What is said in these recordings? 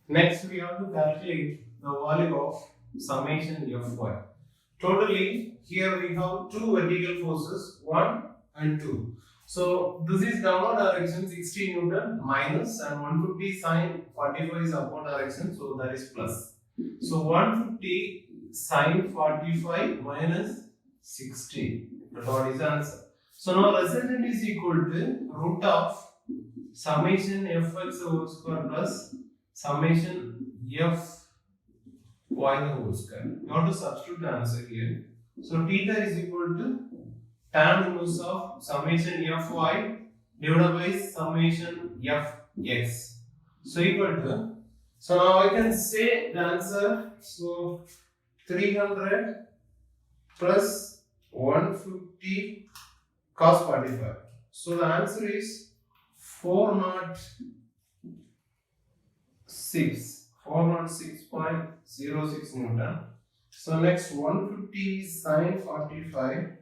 Next, we have to calculate the value of summation Fy. Totally, here we have two vertical forces, 1 and 2. So, this is downward direction 60 Newton minus and 150 sine 45 is upward direction, so that is plus. So, 150 sine 45 minus 60. That's what is the answer. So, now resultant is equal to root of summation Fx whole square plus summation Fy the whole square. You have to substitute the answer here. So theta is equal to tan inverse of summation Fy divided by summation Fx. So equal to. So now I can say the answer. So 300 plus 150 cos 45. So the answer is 406.06 Newton. So next 150 sine 45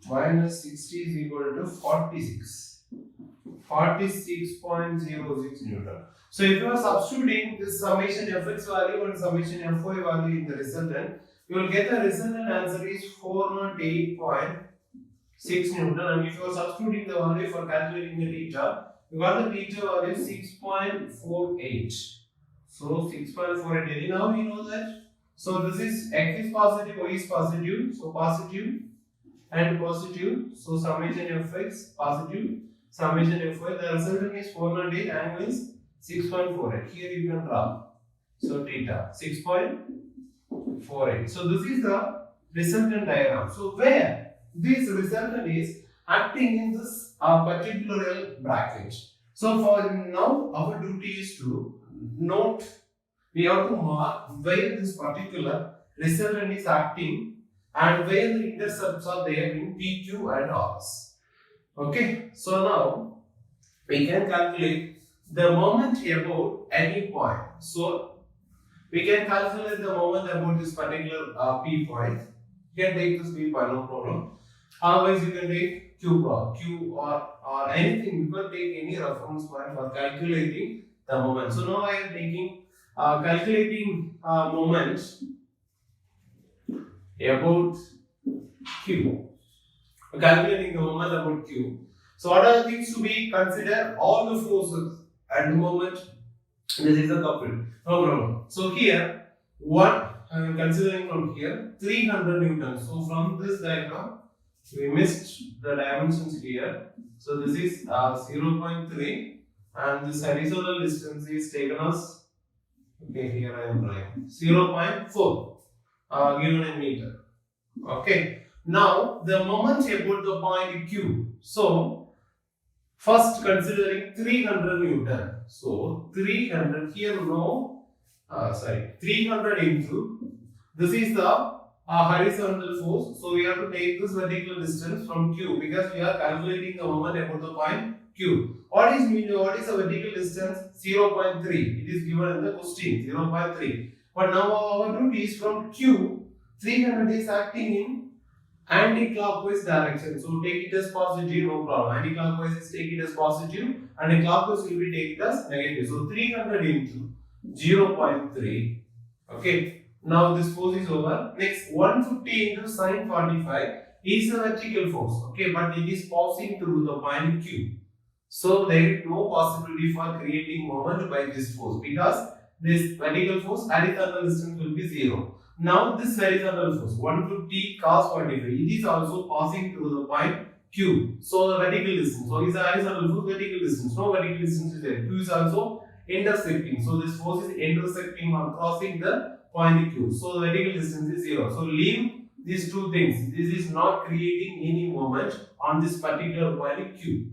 minus 60 is equal to 46.06 Newton. So if you are substituting this summation Fx value and summation Fy value in the resultant, you will get the resultant answer is 408.6 Newton, and if you are substituting the value for calculating the theta, you got the theta value 6.48. So 6.48. Now we know that. So this is x is positive, y is positive. So positive and positive. So summation Fx positive, summation Fy. The resultant is 408. Angle is 6.48. Here you can draw. So theta 6.48. So this is the resultant diagram. So where this resultant is acting in this particular bracket. So for now, our duty is to note, we have to mark where this particular resultant is acting and where the intercepts are there in PQ and RS. Okay, so now we can calculate the moment about any point. So we can calculate the moment about this particular P point. You can take this P point, no problem. Otherwise, you can take Q or anything. You can take any reference point for calculating the moment. So now I am taking calculating moment about Q. Calculating the moment about Q. So what are the things to be considered? All the forces and the moment. This is a couple. No problem. So here, what I am considering from here 300 Newton. So from this diagram, we missed the dimensions here. So this is 0.3 and this horizontal distance is taken as, okay, here I am writing 0.4 given in meter. Okay. Now the moment about the point Q. So first considering 300 Newton. So 300 here 300 into, this is the horizontal force. So we have to take this vertical distance from Q because we are calculating the moment about the point Q. What is the vertical distance? 0.3. It is given in the question 0.3. But now our duty is from Q. 300 is acting in anti-clockwise direction. So take it as positive, no problem. Anti-clockwise is take it as positive and clockwise will be take it as negative. So 300 into 0.3. Okay. Now this force is over. Next 150 into sine 45 is a vertical force. Okay, but it is passing through the point Q. So there is no possibility for creating moment by this force because this vertical force horizontal distance will be 0. Now this horizontal force 150 cos 45 it is also passing through the point Q. So the vertical distance. So is a horizontal force vertical distance. No vertical distance is there. Q is also intersecting. So this force is intersecting or crossing the point Q. So the vertical distance is 0. So leave these two things. This is not creating any moment on this particular point Q.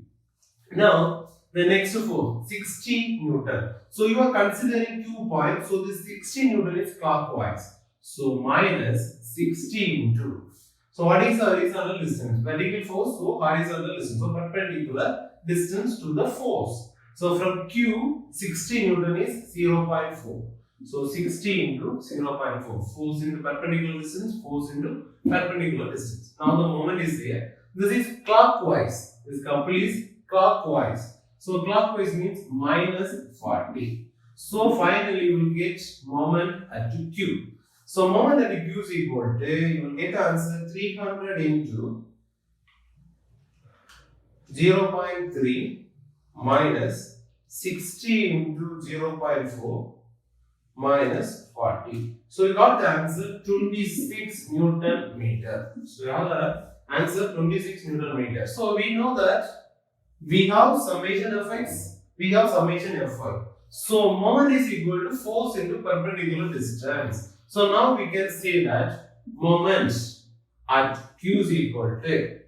Now the next force 60 Newton. So you are considering Q point. So this 60 Newton is clockwise. So minus 60 into. So what is the horizontal distance? Vertical force, so horizontal distance. So perpendicular distance to the force. So from Q, 60 Newton is 0.4. So 60 into 0.4. Force into perpendicular distance, force into perpendicular distance. Now the moment is there. This is clockwise. This couple is clockwise. So clockwise means minus 40. So finally you will get moment at Q. So moment at Q is equal to, you will get the answer 300 into 0.3 minus 60 into 0.4 minus 40. So you got the answer 26 Newton meter. So you have the answer 26 Newton meter. So we know that we have summation Fx, we have summation Fy. So moment is equal to force into perpendicular distance. So now we can say that moment at Q is equal to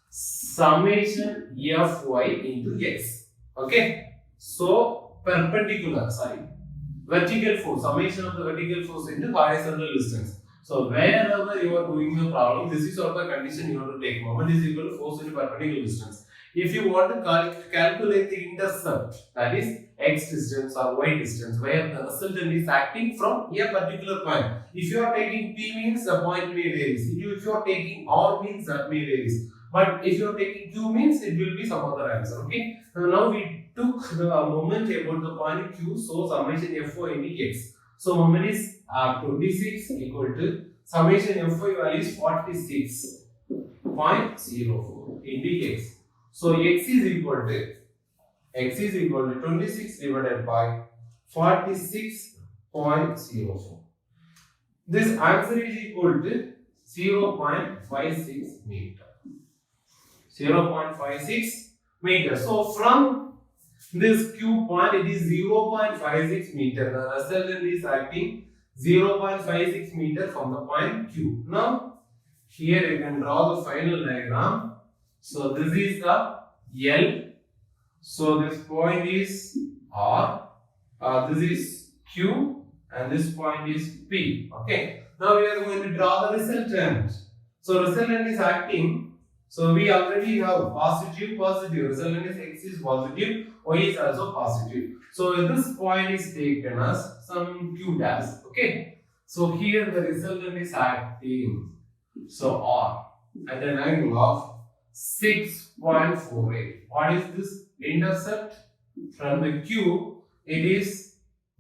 summation Fy into x. Okay. So perpendicular, vertical force, summation of the vertical force into horizontal distance. So wherever you are doing the problem, this is also the condition you have to take. Moment is equal to force into perpendicular distance. If you want to calculate the intercept, that is x distance or y distance, where the resultant is acting from a particular point. If you are taking P means the point may varies. If you are taking R means that may varies. But if you are taking Q means it will be some other answer. Okay. So now we took the moment about the point Q, so summation Fy into x. So moment is 26 equal to summation Fy value is 46.04 into x. So x is equal to 26 divided by 46.04. This answer is equal to 0.56 meter. 0.56 meter. So from this Q point, it is 0.56 meter. The resultant is acting 0.56 meter from the point Q. Now, here you can draw the final diagram. So this is the L. So this point is R. This is Q, and this point is P. Okay. Now we are going to draw the resultant. So resultant is acting. So we already have positive. Resultant is x is positive, y is also positive. So this point is taken as some Q dash. Okay. So here the resultant is acting. So R at an angle of 6.48. What is this intercept? From the Q, it is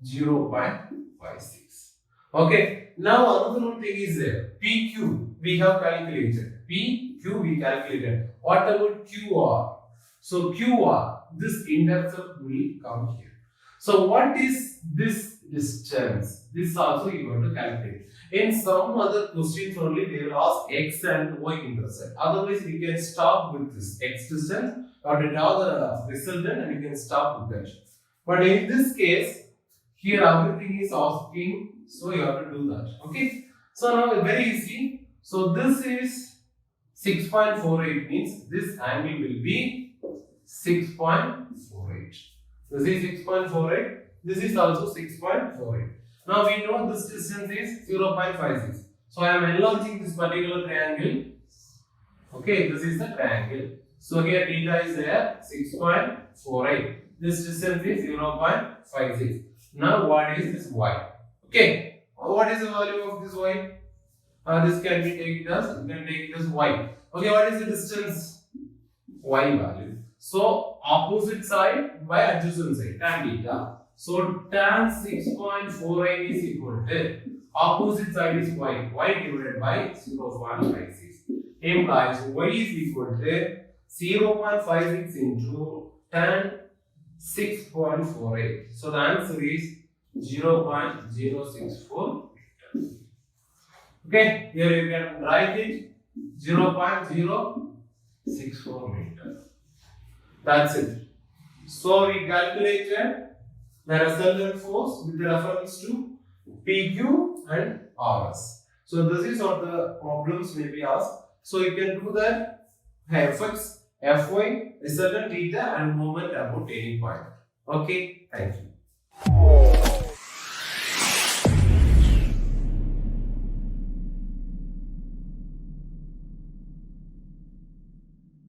0.56. Okay. Now another thing is there. PQ we have calculated. PQ we calculated. What about QR? So QR, this intercept will come here. So what is this distance? This also you have to calculate. In some other questions only they will ask x and y intercept. Otherwise we can stop with this x distance or draw the resultant and you can stop with that. But in this case, here everything is asking, so you have to do that. Okay. So now very easy. So this is 6.48 means this angle will be 6.48. This is 6.48. This is also 6.48. Now we know this distance is 0.56. So I am enlarging this particular triangle. Okay, this is the triangle. So here theta is there 6.48. This distance is 0.56. Now what is this y? Okay, what is the value of this y? This can be taken as, you can take it as y. Okay, what is the distance? Y value. So opposite side by adjacent side, tan theta. So tan 6.48 is equal to opposite side is y. Y divided by 0.56 implies y is equal to 0.56 into tan 6.48. So the answer is 0.064. Okay, here you can write it 0.064 meter. That's it. So we calculated the resultant force with reference to PQ and RS. So this is what the problems may be asked. So you can do that Fx, Fy, resultant theta and moment about any point. Okay, thank you.